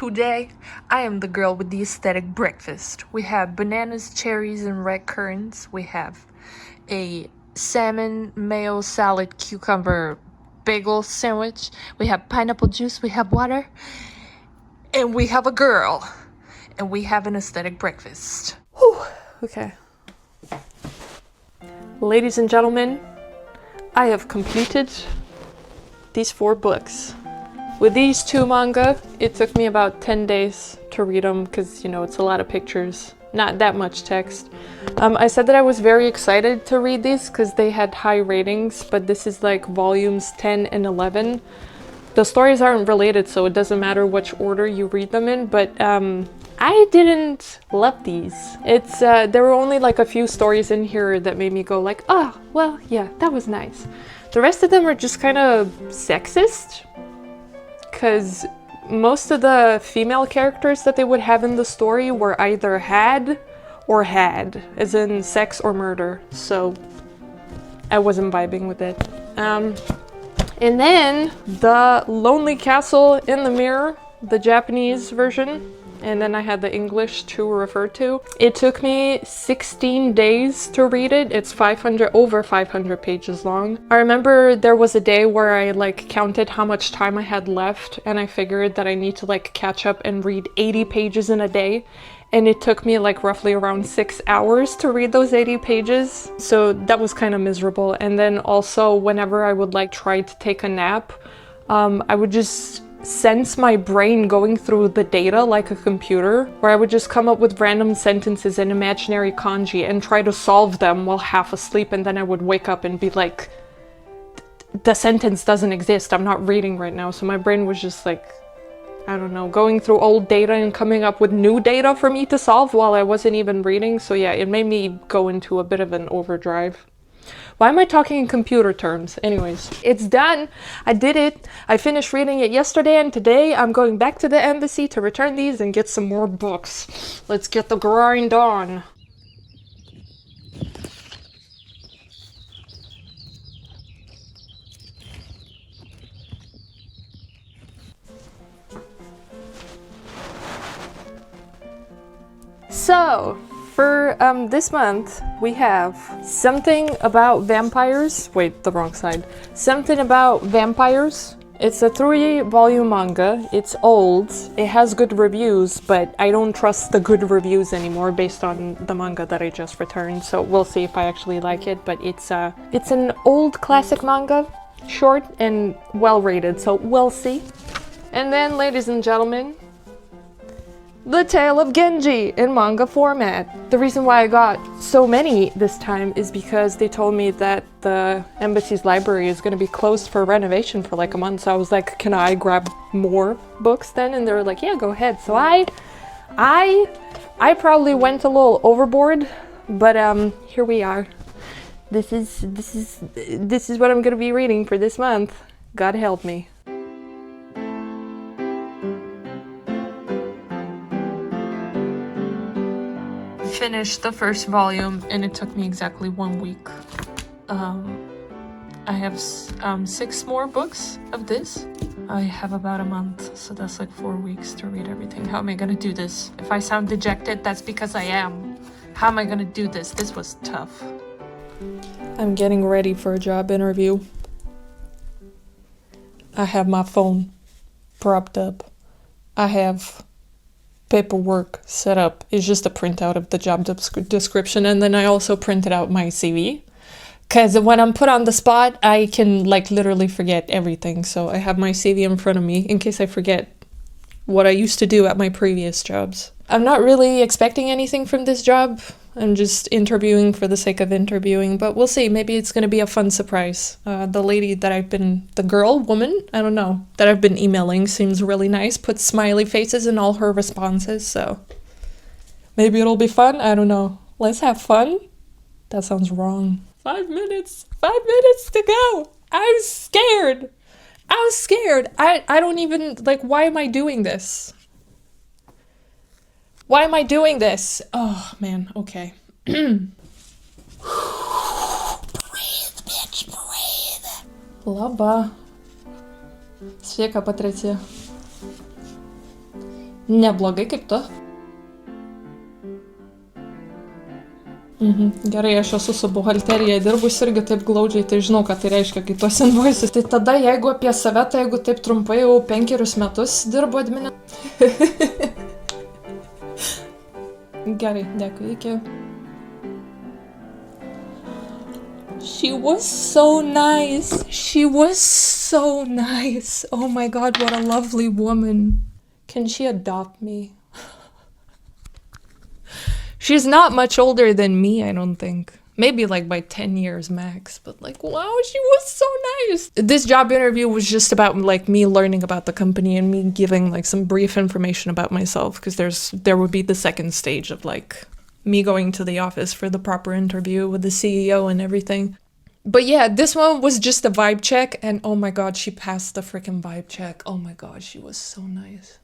Today, I am the girl with the aesthetic breakfast. We have bananas, cherries, and red currants. We have a salmon, mayo, salad, cucumber, bagel sandwich. We have pineapple juice. We have water. And we have a girl. And we have an aesthetic breakfast. Whew. Okay. Ladies and gentlemen, I have completed these 4 books. With these 2 manga, it took me about 10 days to read them because, you know, it's a lot of pictures, not that much text. I said that I was very excited to read these because they had high ratings, but this is like volumes 10 and 11. The stories aren't related, so it doesn't matter which order you read them in, but I didn't love these. There were only like a few stories in here that made me go like, oh, well, yeah, that was nice. The rest of them are just kind of sexist, because most of the female characters that they would have in the story were either had, as in sex or murder, so I wasn't vibing with it. And then the Lonely Castle in the Mirror, the Japanese version, and then I had the English to refer to. It took me 16 days to read it. It's over 500 pages long. I remember there was a day where I like counted how much time I had left, and I figured that I need to like catch up and read 80 pages in a day. And it took me like roughly around 6 hours to read those 80 pages. So that was kind of miserable. And then also whenever I would like try to take a nap, I would just sense my brain going through the data like a computer, where I would just come up with random sentences and imaginary kanji and try to solve them while half asleep, and then I would wake up and be like, the sentence doesn't exist, I'm not reading right now. So my brain was just like, I don't know, going through old data and coming up with new data for me to solve while I wasn't even reading. So yeah, it made me go into a bit of an overdrive. Why am I talking in computer terms? Anyways, it's done. I did it. I finished reading it yesterday, and today I'm going back to the embassy to return these and get some more books. Let's get the grind on. So, for this month, we have Something About Vampires. Wait, the wrong side. Something About Vampires. It's a 3-volume manga. It's old. It has good reviews, but I don't trust the good reviews anymore based on the manga that I just returned. So we'll see if I actually like it. But it's an old classic manga, short and well rated. So we'll see. And then, ladies and gentlemen, The Tale of Genji in manga format. The reason why I got so many this time is because they told me that the embassy's library is going to be closed for renovation for like a month. So I was like, can I grab more books then? And they were like, yeah, go ahead. So I probably went a little overboard, but here we are. This is what I'm going to be reading for this month. God help me. Finished the first volume, and it took me exactly 1 week. I have 6 more books of this. I have about a month, so that's like 4 weeks to read everything. How am I gonna do this? If I sound dejected, that's because I am. How am I gonna do this? This was tough. I'm getting ready for a job interview. I have my phone propped up. I have paperwork set up. It's just a printout of the job description, and then I also printed out my CV, because when I'm put on the spot, I can like literally forget everything. So I have my CV in front of me in case I forget what I used to do at my previous jobs. I'm not really expecting anything from this job. I'm just interviewing for the sake of interviewing, but we'll see. Maybe it's going to be a fun surprise. The lady that woman, I don't know, that I've been emailing seems really nice, puts smiley faces in all her responses, so maybe it'll be fun. I don't know. Let's have fun. That sounds wrong. 5 minutes. 5 minutes to go. I'm scared. I don't even, like, why am I doing this? Why am I doing this? Oh, man, okay. Breathe, bitch, breathe. Laba. Свека по третье. Neblogai kaip tu. Gerai, aš esu su buhalterija dirbus irgi taip glaudžiai, tai žinau, ką tai reiškia, kai tuos invoices. Tai tada, jeigu apie save, tai jeigu taip trumpai jau 5 metus dirbu adminė. Gerai, dėkui, iki. She was so nice. She was so nice. Oh my god, what a lovely woman. Can she adopt me? She's not much older than me, I don't think. Maybe like by 10 years max, but like, wow, she was so nice. This job interview was just about like me learning about the company and me giving like some brief information about myself, because there would be the second stage of like me going to the office for the proper interview with the CEO and everything. But yeah, this one was just a vibe check, and oh my god, she passed the freaking vibe check. Oh my god, she was so nice.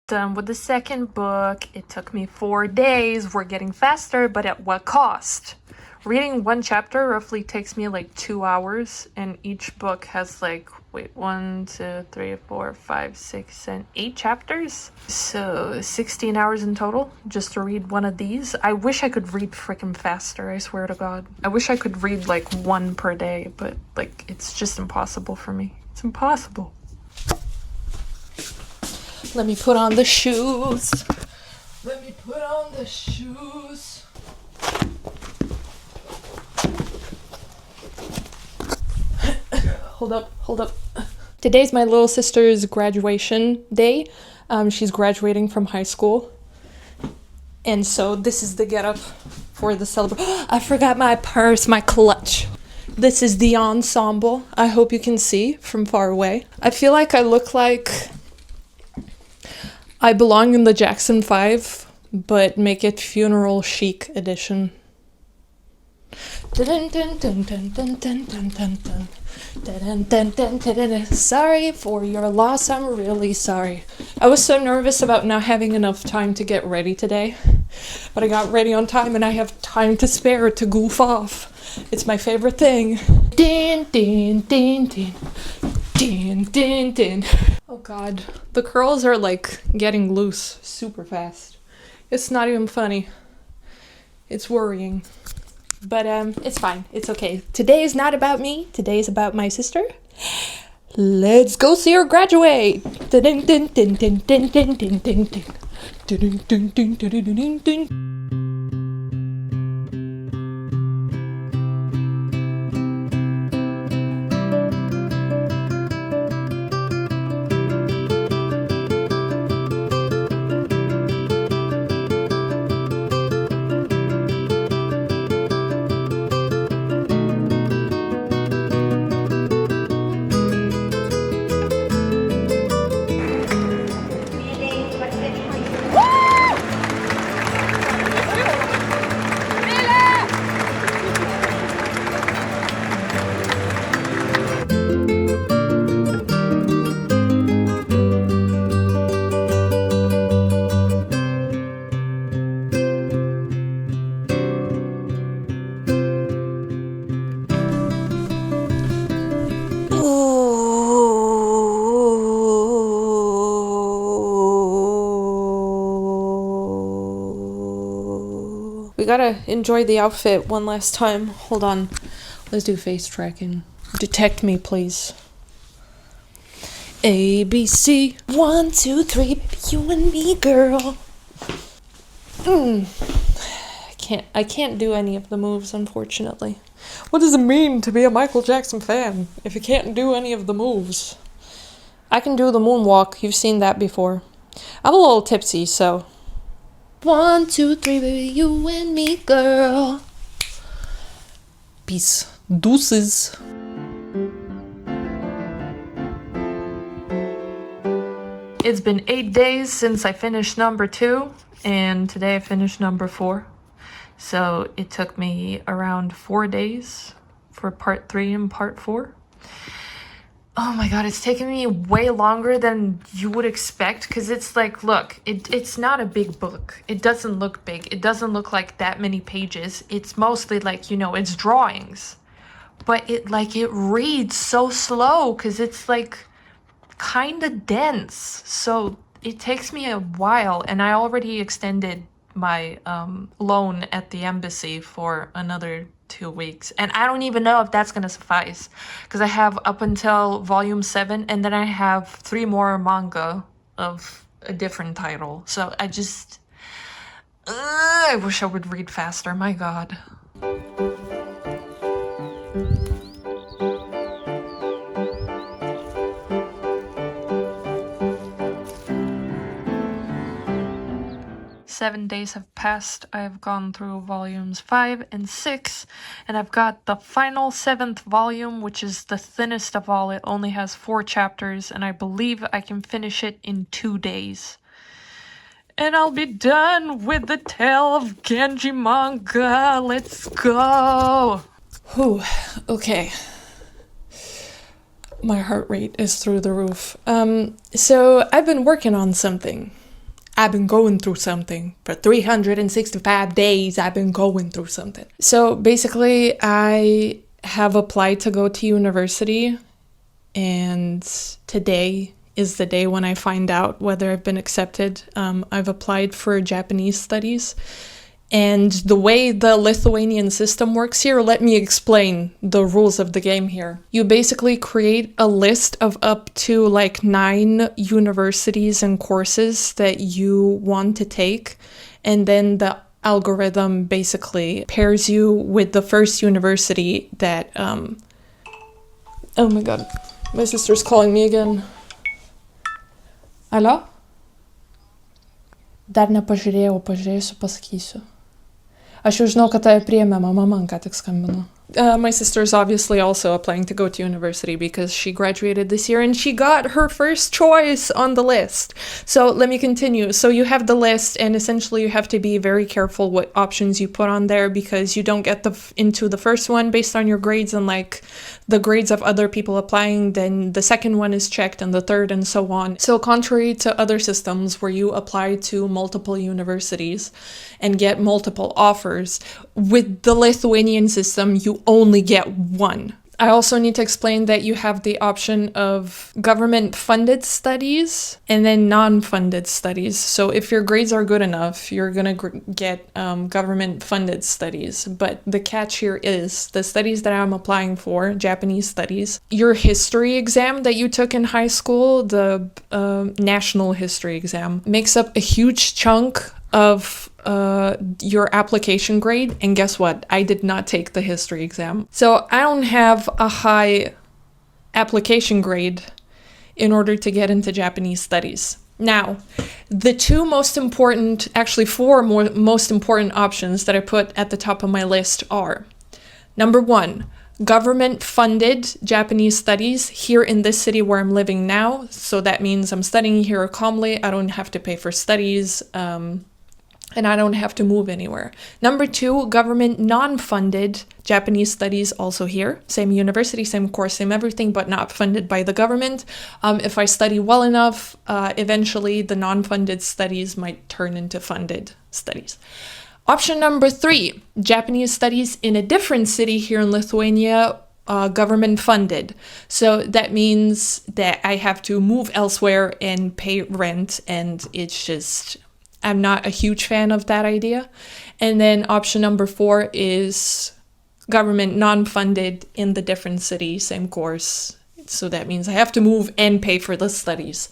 Done with the second book. It took me 4 days. We're getting faster, but at what cost? Reading one chapter roughly takes me like 2 hours, and each book has like, 1, 2, 3, 4, 5, 6, 7, 8 chapters. So 16 hours in total just to read one of these. I wish I could read freaking faster, I swear to God. I wish I could read like one per day, but like it's just impossible for me. It's impossible. Let me put on the shoes. Let me put on the shoes. Hold up. Today's my little sister's graduation day. She's graduating from high school. And so this is the getup for the celebration. I forgot my purse, my clutch. This is the ensemble. I hope you can see from far away. I feel like I look like I belong in the Jackson 5, but make it funeral chic edition. Sorry for your loss, I'm really sorry. I was so nervous about not having enough time to get ready today, but I got ready on time and I have time to spare to goof off. It's my favorite thing. Din, din, din, din. Din, din, din. Oh god, the curls are like getting loose super fast. It's not even funny. It's worrying. But it's fine. It's okay. Today is not about me. Today is about my sister. Let's go see her graduate. Din din din din din din din din din. Din din din din din din. We gotta enjoy the outfit one last time. Hold on. Let's do face tracking. Detect me, please. A, B, C. 1, 2, 3. Baby, you and me, girl. I can't do any of the moves, unfortunately. What does it mean to be a Michael Jackson fan if you can't do any of the moves? I can do the moonwalk. You've seen that before. I'm a little tipsy, so... 1, 2, 3, baby, you and me, girl. Peace. Deuces. It's been 8 days since I finished number 2, and today I finished number 4. So it took me around 4 days for part 3 and part 4. Oh my god, it's taken me way longer than you would expect, because it's like, look, it's not a big book. It doesn't look big. It doesn't look like that many pages. It's mostly like, you know, it's drawings. But it reads so slow, because it's like kind of dense. So it takes me a while, and I already extended my loan at the embassy for another 2 weeks, and I don't even know if that's gonna suffice, because I have up until volume 7, and then I have 3 more manga of a different title. So I wish I would read faster. My God. Seven days have passed. I have gone through volumes 5 and 6, and I've got the final 7th volume, which is the thinnest of all. It only has 4 chapters, and I believe I can finish it in 2 days. And I'll be done with the Tale of Genji manga. Let's go! Whew, okay. My heart rate is through the roof. So I've been working on something. I've been going through something. For 365 days, I've been going through something. So basically, I have applied to go to university, and today is the day when I find out whether I've been accepted. I've applied for Japanese studies. And the way the Lithuanian system works here, let me explain the rules of the game here. You basically create a list of up to like 9 universities and courses that you want to take, and then the algorithm basically pairs you with the first university that oh my god, my sister's calling me again. Allo? Dar pažiūrėsiu, pasakysiu. Aš jau žinau, kad tave priėmė, mama man ką tik skambino. My sister's obviously also applying to go to university because she graduated this year and she got her first choice on the list. So let me continue. So you have the list, and essentially you have to be very careful what options you put on there, because you don't get into the first one based on your grades and like the grades of other people applying. Then the second one is checked, and the third, and so on. So contrary to other systems where you apply to multiple universities and get multiple offers, with the Lithuanian system, you only get one. I also need to explain that you have the option of government-funded studies and then non-funded studies. So if your grades are good enough, you're going to get government-funded studies. But the catch here is the studies that I'm applying for, Japanese studies, your history exam that you took in high school, the national history exam, makes up a huge chunk of your application grade. And guess what? I did not take the history exam. So I don't have a high application grade in order to get into Japanese studies. Now, the two most important, actually four most important options that I put at the top of my list are: number 1, government-funded Japanese studies here in this city where I'm living now. So that means I'm studying here calmly. I don't have to pay for studies, and I don't have to move anywhere. Number 2, government non-funded Japanese studies, also here. Same university, same course, same everything, but not funded by the government. If I study well enough, eventually the non-funded studies might turn into funded studies. Option number 3, Japanese studies in a different city here in Lithuania, government funded. So that means that I have to move elsewhere and pay rent, and it's just, I'm not a huge fan of that idea. And then option number 4 is government non-funded in the different city, same course. So that means I have to move and pay for the studies.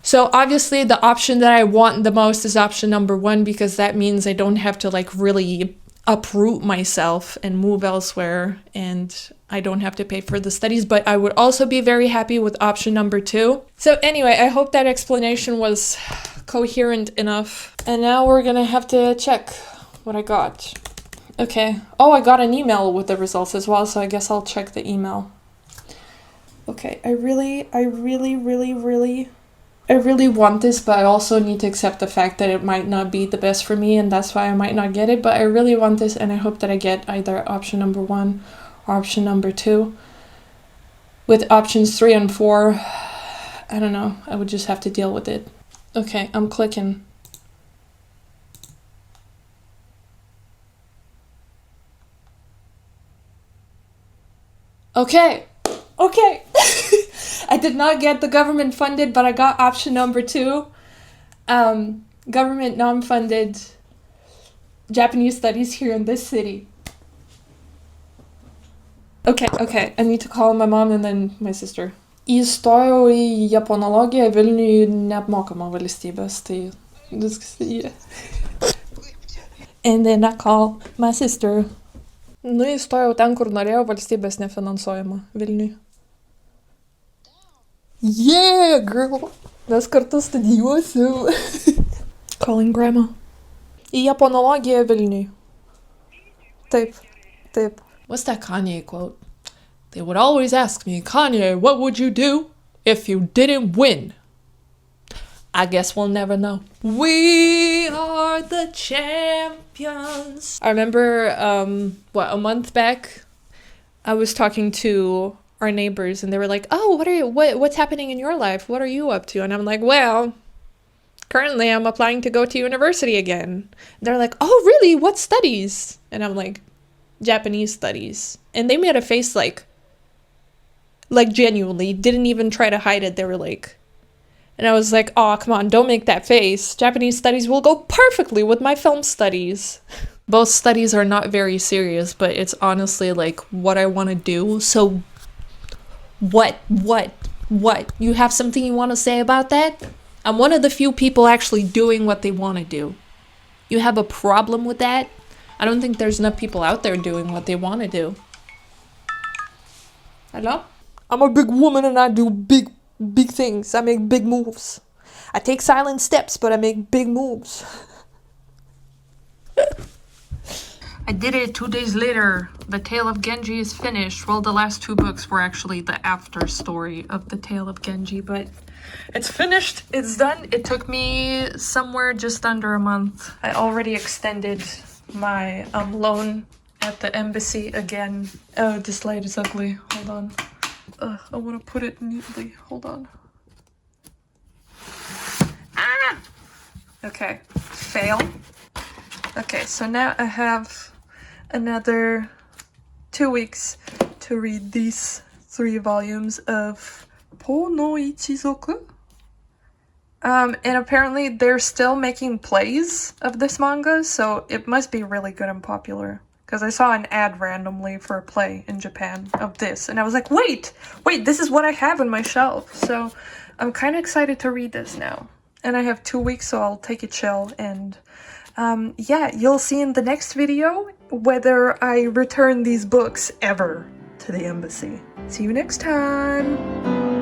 So obviously the option that I want the most is option number 1, because that means I don't have to like really uproot myself and move elsewhere, and I don't have to pay for the studies. But I would also be very happy with option number 2. So anyway, I hope that explanation was coherent enough. And now we're gonna have to check what I got. Okay. Oh, I got an email with the results as well, so I guess I'll check the email. Okay, I really want this, but I also need to accept the fact that it might not be the best for me, and that's why I might not get it. But I really want this, and I hope that I get either option number 1 or option number 2. With options 3 and 4, I don't know. I would just have to deal with it. Okay, I'm clicking. Okay. I did not get the government funded, but I got option number 2. Government non-funded Japanese studies here in this city. Okay, I need to call my mom and then my sister. Įstojau į japonologiją Vilniui neapmokama valstybės, tai viskas jie. And then I call my sister. Nu, įstojau ten, kur norėjau, valstybės nefinansuojama Vilniui. Yeah, girl! Mes kartu studijuosim. Calling grandma. Į japonologiją Vilniui. Taip. What's that Kanye quote? They would always ask me, Kanye, what would you do if you didn't win? I guess we'll never know. We are the champions. I remember, a month back, I was talking to our neighbors and they were like, oh, what's happening in your life? What are you up to? And I'm like, well, currently I'm applying to go to university again. They're like, oh, really? What studies? And I'm like, Japanese studies. And they made a face like genuinely, didn't even try to hide it. They were like, and I was like, oh, come on, don't make that face. Japanese studies will go perfectly with my film studies. Both studies are not very serious, but it's honestly like what I want to do. So what? You have something you want to say about that? I'm one of the few people actually doing what they want to do. You have a problem with that? I don't think there's enough people out there doing what they want to do. Hello? I'm a big woman and I do big things. I make big moves. I take silent steps, but I make big moves. I did it 2 days later. The Tale of Genji is finished. Well, the last 2 books were actually the after story of the Tale of Genji, but it's finished. It's done. It took me somewhere just under a month. I already extended my loan at the embassy again. Oh, this light is ugly. Hold on. I want to put it neatly. Hold on. Ah! Okay. Fail. Okay, so now I have another 2 weeks to read these 3 volumes of Po no Ichizoku. And apparently they're still making plays of this manga, so it must be really good and popular. Because I saw an ad randomly for a play in Japan of this, and I was like, wait, this is what I have on my shelf. So I'm kind of excited to read this now. And I have 2 weeks, so I'll take it chill. And yeah, you'll see in the next video whether I return these books ever to the embassy. See you next time!